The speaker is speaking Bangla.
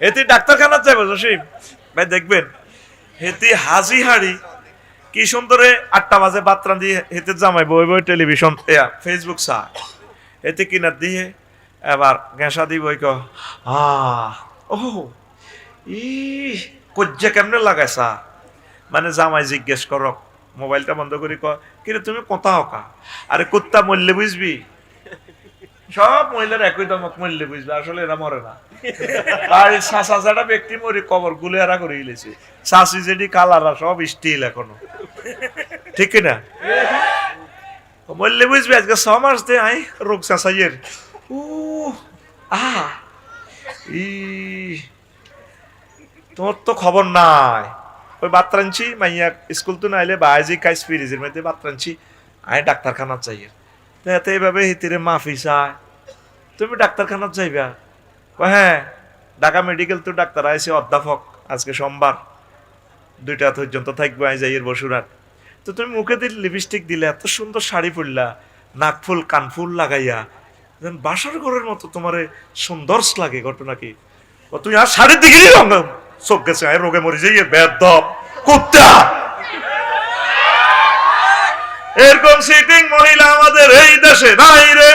এতে ডাক্তারখানা যাবে জসিম ভাই, দেখবেন হেতি হাজি হাড়ি কি সুন্দরে 8টা বাজে বাত্রান দিয়ে হেতে জামাই বই বই টেলিভিশন ফেসবুক চা এতে কিনার দিয়ে এবার গেঁসা দি বই ক ও ই কজ্জা কেমনে লাগায় চা, মানে জামাই জিজ্ঞেস করক মোবাইলটা বন্ধ করি ক কিন্তু তুমি কোথা হকা, আরে কুত্তা মরলে বুঝবি, সব মহিলার একই দমক মরলে বুঝবে, আসলে এরা মরে না। বাড়ির শাসা ব্যক্তি মরি কবর গুলে এরা করে গেছে, শাসি যেটি কালারা সব স্টিল এখনো, ঠিক কিনা? মরলে বুঝবে আজকে 6 মাস দে আই রোগ শাসাইয়ের ই তোমার তো খবর নাই, ওই বাত্রাঞ্চি মাইয়া স্কুল তো নাইলে বাজি কাইস ফ্রিজের মধ্যে বাত্রাঞ্চি আই ডাক্তারখানা চাইয়ের এতে এইভাবে হিতিরে মাফি চায়, তুমি ডাক্তারখানা যাইবা? হ্যাঁ, ঢাকা মেডিকেল তো ডাক্তার আইসে অধ্যাপক, আজকে সোমবার 2টা পর্যন্ত থাকবো আই যাইয়ের বসুরাট, তো তুমি মুখে দিলে লিপস্টিক দিলে, এত সুন্দর শাড়ি পরলা, নাক ফুল কান ফুল লাগাইয়া বাসার ঘরের মতো তোমার সুন্দর লাগে, ঘটনা কি? ও তুই আর শাড়ির দিকে চোখ গেছে আয় রোগে মরে যাইয়ে বেদব কুত্তা। এরকম সিটিং মহিলা আমাদের এই দেশে নাই রে।